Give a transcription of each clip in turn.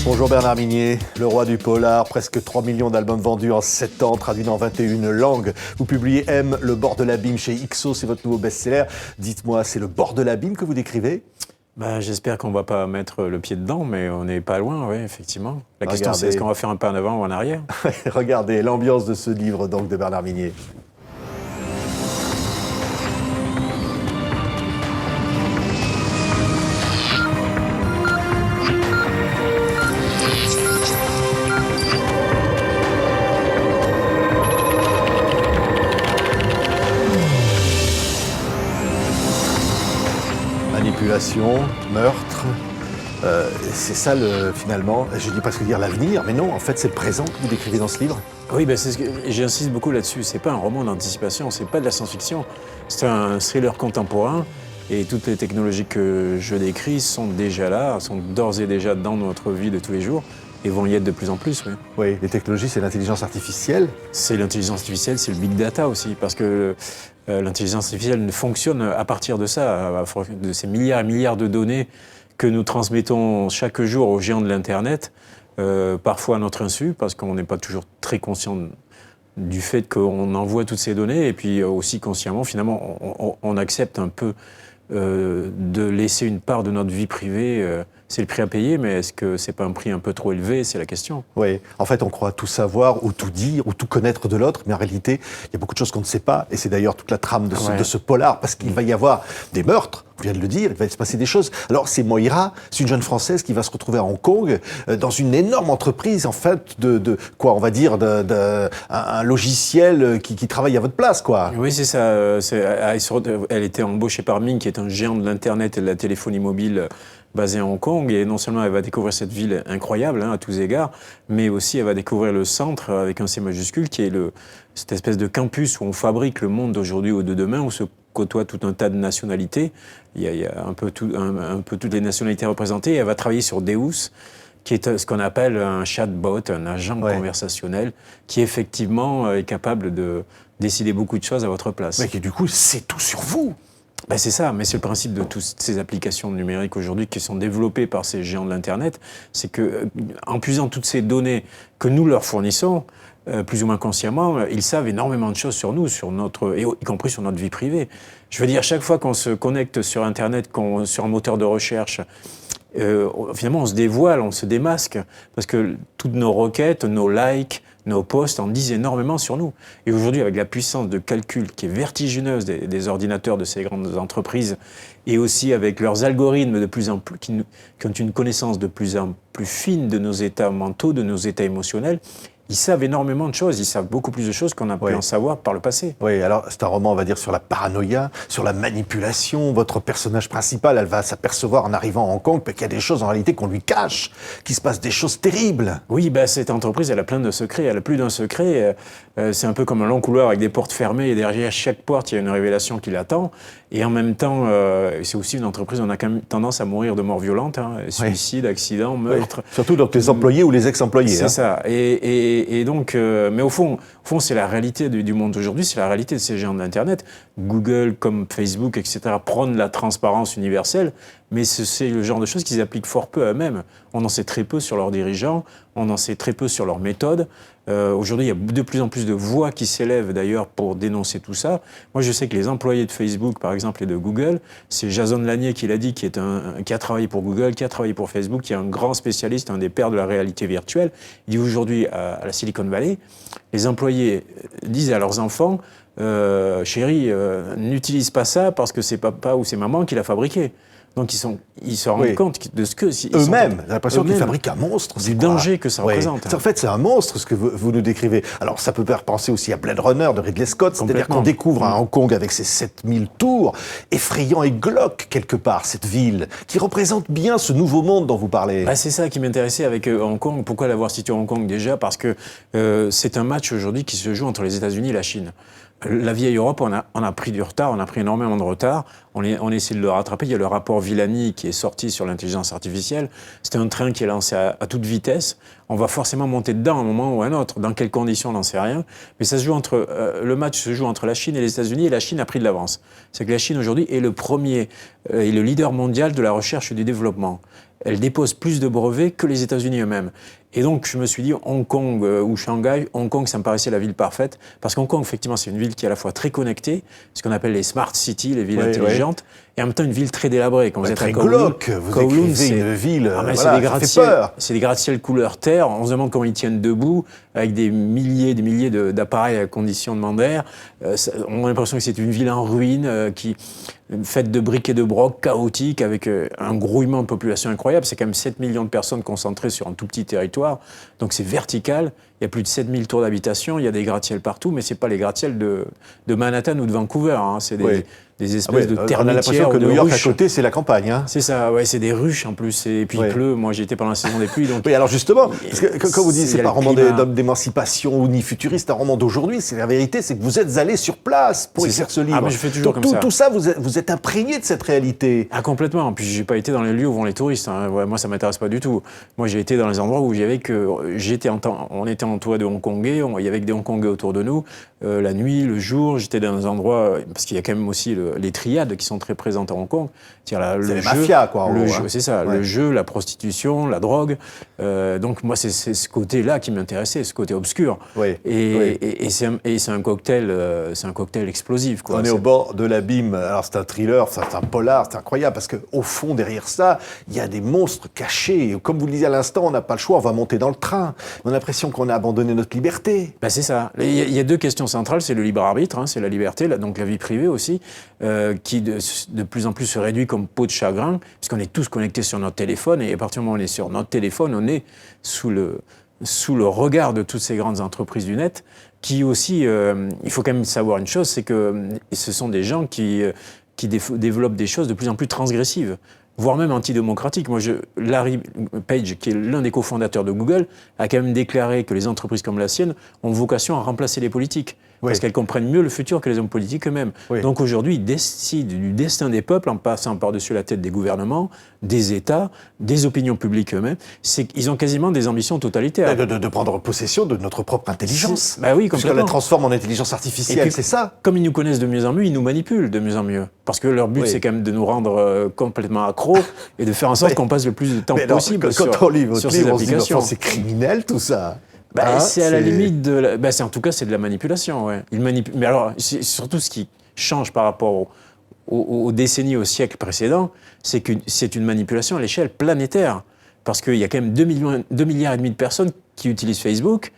Bonjour Bernard Minier, le roi du polar, presque 3 millions d'albums vendus en 7 ans, traduits dans 21 langues. Vous publiez M, le bord de l'abîme chez Ixo, c'est votre nouveau best-seller. Dites-moi, c'est le bord de l'abîme que vous décrivez ? J'espère qu'on ne va pas mettre le pied dedans, mais on n'est pas loin, oui, effectivement. La question, c'est est-ce qu'on va faire un pas en avant ou en arrière ? Regardez l'ambiance de ce livre donc, de Bernard Minier. Manipulation, meurtre, c'est ça finalement, je dis presque dire l'avenir, mais non, en fait c'est le présent que vous décrivez dans ce livre. Oui, j'insiste beaucoup là-dessus, c'est pas un roman d'anticipation, c'est pas de la science-fiction, c'est un thriller contemporain et toutes les technologies que je décris sont déjà là, sont d'ores et déjà dans notre vie de tous les jours et vont y être de plus en plus, oui. Oui, les technologies, c'est l'intelligence artificielle. C'est l'intelligence artificielle, c'est le big data aussi, parce que l'intelligence artificielle fonctionne à partir de ça, de ces milliards et milliards de données que nous transmettons chaque jour aux géants de l'Internet, parfois à notre insu, parce qu'on n'est pas toujours très conscient du fait qu'on envoie toutes ces données, et puis aussi consciemment, finalement, on accepte un peu de laisser une part de notre vie privée. C'est le prix à payer, mais est-ce que c'est pas un prix un peu trop élevé? C'est la question. Oui, en fait, on croit tout savoir, ou tout dire, ou tout connaître de l'autre, mais en réalité, il y a beaucoup de choses qu'on ne sait pas, et c'est d'ailleurs toute la trame de ce polar, parce qu'il va y avoir des meurtres, on vient de le dire, il va se passer des choses. Alors, c'est Moira, c'est une jeune Française qui va se retrouver à Hong Kong, dans une énorme entreprise, en fait, quoi, on va dire, un logiciel qui travaille à votre place, quoi. Oui, c'est ça. Elle était embauchée par Ming, qui est un géant de l'Internet et de la téléphonie mobile, basée à Hong Kong, et non seulement elle va découvrir cette ville incroyable à tous égards, mais aussi elle va découvrir le centre avec un C majuscule qui est cette espèce de campus où on fabrique le monde d'aujourd'hui ou de demain, où se côtoient tout un tas de nationalités. Il y a un peu toutes les nationalités représentées. Et elle va travailler sur Deus, qui est ce qu'on appelle un chatbot, un agent conversationnel, qui effectivement est capable de décider beaucoup de choses à votre place. Mais qui du coup, c'est tout sur vous. C'est ça, mais c'est le principe de toutes ces applications numériques aujourd'hui qui sont développées par ces géants de l'Internet, c'est que en puisant toutes ces données que nous leur fournissons, plus ou moins consciemment, ils savent énormément de choses sur nous, y compris sur notre vie privée. Je veux dire, chaque fois qu'on se connecte sur Internet, sur un moteur de recherche, finalement on se dévoile, on se démasque, parce que toutes nos requêtes, nos likes, nos posts en disent énormément sur nous. Et aujourd'hui, avec la puissance de calcul qui est vertigineuse des ordinateurs de ces grandes entreprises, et aussi avec leurs algorithmes de plus en plus, qui ont une connaissance de plus en plus fine de nos états mentaux, de nos états émotionnels, ils savent énormément de choses, ils savent beaucoup plus de choses qu'on a pu en savoir par le passé. Oui, alors c'est un roman, on va dire, sur la paranoïa, sur la manipulation. Votre personnage principal, elle va s'apercevoir en arrivant à Hong Kong qu'il y a des choses en réalité qu'on lui cache, qu'il se passe des choses terribles. Oui, cette entreprise, elle a plein de secrets, elle a plus d'un secret. C'est un peu comme un long couloir avec des portes fermées, et derrière chaque porte, il y a une révélation qui l'attend. Et en même temps, c'est aussi une entreprise où on a quand même tendance à mourir de mort violente, suicide, accident, meurtre. Oui. Surtout donc les employés ou les ex-employés. C'est ça. Et donc, mais au fond, c'est la réalité du monde d'aujourd'hui, c'est la réalité de ces géants de l'Internet. Google, comme Facebook, etc., prônent la transparence universelle, mais c'est le genre de choses qu'ils appliquent fort peu à eux-mêmes. On en sait très peu sur leurs dirigeants, on en sait très peu sur leurs méthodes. Aujourd'hui, il y a de plus en plus de voix qui s'élèvent d'ailleurs pour dénoncer tout ça. Moi, je sais que les employés de Facebook, par exemple, et de Google, c'est Jason Lanier qui l'a dit, qui a travaillé pour Google, qui a travaillé pour Facebook, qui est un grand spécialiste, un des pères de la réalité virtuelle. Il dit aujourd'hui à la Silicon Valley, les employés disent à leurs enfants, chérie, n'utilise pas ça parce que c'est papa ou c'est maman qui l'a fabriqué. Donc ils se rendent compte de ce que... Eux-mêmes, j'ai l'impression qu'ils fabriquent un monstre. Du danger que ça représente. En fait, c'est un monstre ce que vous nous décrivez. Alors ça peut faire penser aussi à Blade Runner de Ridley Scott, c'est-à-dire qu'on découvre à Hong Kong avec ses 7000 tours, effrayant et glauque quelque part, cette ville, qui représente bien ce nouveau monde dont vous parlez. C'est ça qui m'intéressait avec Hong Kong. Pourquoi l'avoir situé à Hong Kong déjà? Parce que c'est un match aujourd'hui qui se joue entre les États-Unis et la Chine. La vieille Europe, on a pris du retard, on a pris énormément de retard. On essaie de le rattraper. Il y a le rapport Villani qui est sorti sur l'intelligence artificielle. C'est un train qui est lancé à toute vitesse. On va forcément monter dedans à un moment ou à un autre. Dans quelles conditions, on n'en sait rien. Mais ça se joue le match se joue entre la Chine et les États-Unis, et la Chine a pris de l'avance. C'est que la Chine aujourd'hui est le premier et le leader mondial de la recherche et du développement. elle dépose plus de brevets que les États-Unis eux-mêmes. Et donc, je me suis dit, Hong Kong ou Shanghai, Hong Kong, ça me paraissait la ville parfaite. Parce qu'Hong Kong, effectivement, c'est une ville qui est à la fois très connectée, ce qu'on appelle les smart cities, les villes intelligentes, et en même temps une ville très délabrée. Quand vous êtes très à Kowloon, glauque, vous écrivez une ville, c'est des gratte-ciel, c'est des gratte-ciel couleur terre. On se demande comment ils tiennent debout, avec des milliers d'appareils à conditionnement d'air. On a l'impression que c'est une ville en ruine, faite de briques et de brocs, chaotique, avec un grouillement de population incroyable. C'est quand même 7 millions de personnes concentrées sur un tout petit territoire. Donc c'est vertical. Il y a plus de 7000 tours d'habitation. Il y a des gratte-ciel partout, mais ce n'est pas les gratte-ciel de Manhattan ou de Vancouver. Hein. C'est des espèces de terres on a l'impression que New York à côté, c'est la campagne. Hein. C'est ça, ouais, c'est des ruches en plus. Et puis il pleut. Moi, j'y étais pendant la saison des pluies. Donc oui, alors justement, parce que, quand vous dites c'est pas un roman d'émancipation ou ni futuriste, un roman d'aujourd'hui, c'est la vérité, c'est que vous êtes allé sur place pour écrire ce livre. Ah, mais je fais toujours comme ça. Tout ça, vous êtes imprégné de cette réalité. Ah, complètement. Puis j'ai pas été dans les lieux où vont les touristes. Hein. Ouais, moi, ça m'intéresse pas du tout. Moi, j'ai été dans les endroits où on était entouré de Hongkongais, il y avait que des Hongkongais autour de nous. La nuit, le jour, j'étais dans des endroits, parce qu'il y a quand même aussi les triades qui sont très présentes à Hong Kong. C'est les mafias, quoi. C'est ça, le jeu, la prostitution, la drogue. Donc moi, c'est ce côté-là qui m'intéressait, ce côté obscur. Et c'est un cocktail explosif, quoi. On est au bord de l'abîme. Alors c'est un thriller, c'est un polar, c'est incroyable parce que au fond, derrière ça, il y a des monstres cachés. Et comme vous le disiez à l'instant, on n'a pas le choix, on va monter dans le train. On a l'impression qu'on a abandonné notre liberté. C'est ça. Il y a deux questions centrales, c'est le libre arbitre, hein, c'est la liberté, donc la vie privée aussi, qui de plus en plus se réduit comme peau de chagrin, puisqu'on est tous connectés sur notre téléphone, et à partir du moment où on est sur notre téléphone, on est sous le regard de toutes ces grandes entreprises du net, qui aussi, il faut quand même savoir une chose, c'est que ce sont des gens qui développent des choses de plus en plus transgressives, voire même antidémocratiques. Larry Page, qui est l'un des cofondateurs de Google, a quand même déclaré que les entreprises comme la sienne ont vocation à remplacer les politiques. Parce qu'elles comprennent mieux le futur que les hommes politiques eux-mêmes. Donc aujourd'hui, ils décident du destin des peuples en passant par-dessus la tête des gouvernements, des États, des opinions publiques eux-mêmes. Ils ont quasiment des ambitions totalitaires. De prendre possession de notre propre intelligence. Oui, complètement. Puisqu'on la transforme en intelligence artificielle, c'est ça. Comme ils nous connaissent de mieux en mieux, ils nous manipulent de mieux en mieux. Parce que leur but, c'est quand même de nous rendre complètement accros et de faire en sorte qu'on passe le plus de temps possible quand on lit votre livre, ces applications. On se dit, c'est criminel tout ça. C'est à la limite en tout cas, c'est de la manipulation. Ouais. Mais alors, surtout ce qui change par rapport aux décennies, aux siècles précédents, c'est que c'est une manipulation à l'échelle planétaire. Parce qu'il y a quand même 2,5 milliards de personnes qui utilisent Facebook.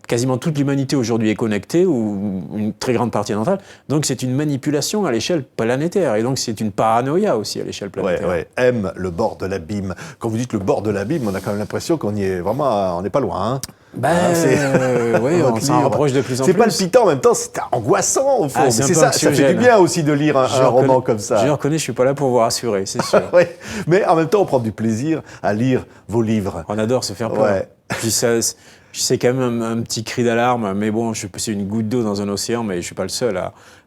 Quasiment toute l'humanité aujourd'hui est connectée, ou une très grande partie d'entre elles. Donc c'est une manipulation à l'échelle planétaire. Et donc c'est une paranoïa aussi à l'échelle planétaire. M, le bord de l'abîme. Quand vous dites le bord de l'abîme, on a quand même l'impression qu'on y est vraiment, on n'est pas loin. Hein. On s'en rapproche de plus en plus. C'est palpitant en même temps, c'est angoissant au fond. Ça fait du bien aussi de lire un roman comme ça. Je reconnais, je suis pas là pour vous rassurer, c'est sûr. Mais en même temps, on prend du plaisir à lire vos livres. On adore se faire peur. Puis c'est quand même un petit cri d'alarme, mais bon, c'est une goutte d'eau dans un océan, mais je suis pas le seul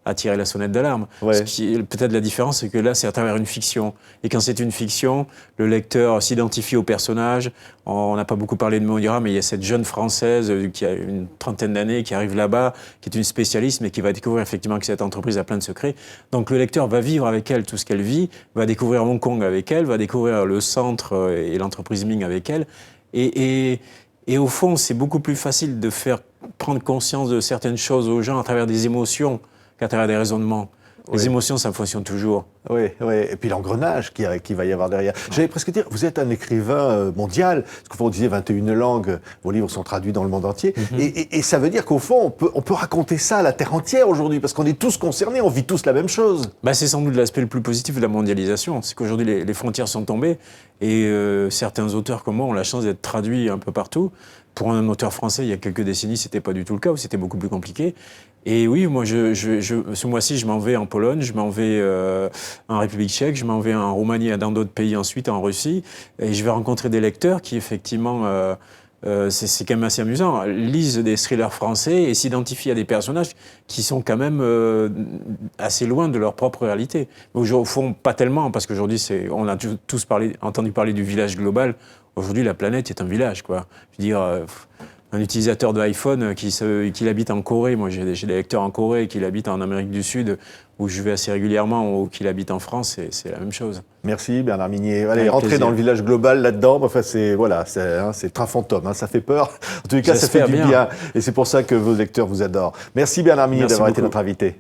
à tirer la sonnette d'alarme. Peut-être la différence, c'est que là, c'est à travers une fiction. Et quand c'est une fiction, le lecteur s'identifie au personnage. On n'a pas beaucoup parlé de Moira, mais il y a cette jeune Française qui a une trentaine d'années, qui arrive là-bas, qui est une spécialiste, mais qui va découvrir effectivement que cette entreprise a plein de secrets. Donc le lecteur va vivre avec elle tout ce qu'elle vit, va découvrir Hong Kong avec elle, va découvrir le centre et l'entreprise Ming avec elle. Et au fond, c'est beaucoup plus facile de faire prendre conscience de certaines choses aux gens à travers des émotions qu'à travers des raisonnements. Les émotions, ça fonctionne toujours. Oui. Et puis l'engrenage qu'il va y avoir derrière. J'allais presque dire, vous êtes un écrivain mondial, parce que vous disiez 21 langues, vos livres sont traduits dans le monde entier, et ça veut dire qu'au fond, on peut raconter ça à la terre entière aujourd'hui, parce qu'on est tous concernés, on vit tous la même chose. C'est sans doute l'aspect le plus positif de la mondialisation, c'est qu'aujourd'hui les frontières sont tombées, et certains auteurs comme moi ont la chance d'être traduits un peu partout. Pour un auteur français, il y a quelques décennies, c'était pas du tout le cas, ou c'était beaucoup plus compliqué. Et oui, moi, ce mois-ci, je m'en vais en Pologne, je m'en vais en République tchèque, je m'en vais en Roumanie et dans d'autres pays ensuite, en Russie. Et je vais rencontrer des lecteurs qui, effectivement, c'est quand même assez amusant, lisent des thrillers français et s'identifient à des personnages qui sont quand même assez loin de leur propre réalité. Mais au fond, pas tellement, parce qu'aujourd'hui, on a tous entendu parler du village global. Aujourd'hui, la planète est un village, quoi. Je veux dire... un utilisateur de iPhone qui habite en Corée, moi j'ai des lecteurs en Corée, qui habitent en Amérique du Sud, où je vais assez régulièrement, ou qui habitent en France, c'est la même chose. Merci Bernard Minier. Allez, rentrer dans le village global là-dedans, enfin, c'est un fantôme, hein, ça fait peur. En tous les cas, ça fait du bien. Et c'est pour ça que vos lecteurs vous adorent. Merci Bernard Minier d'avoir été notre invité.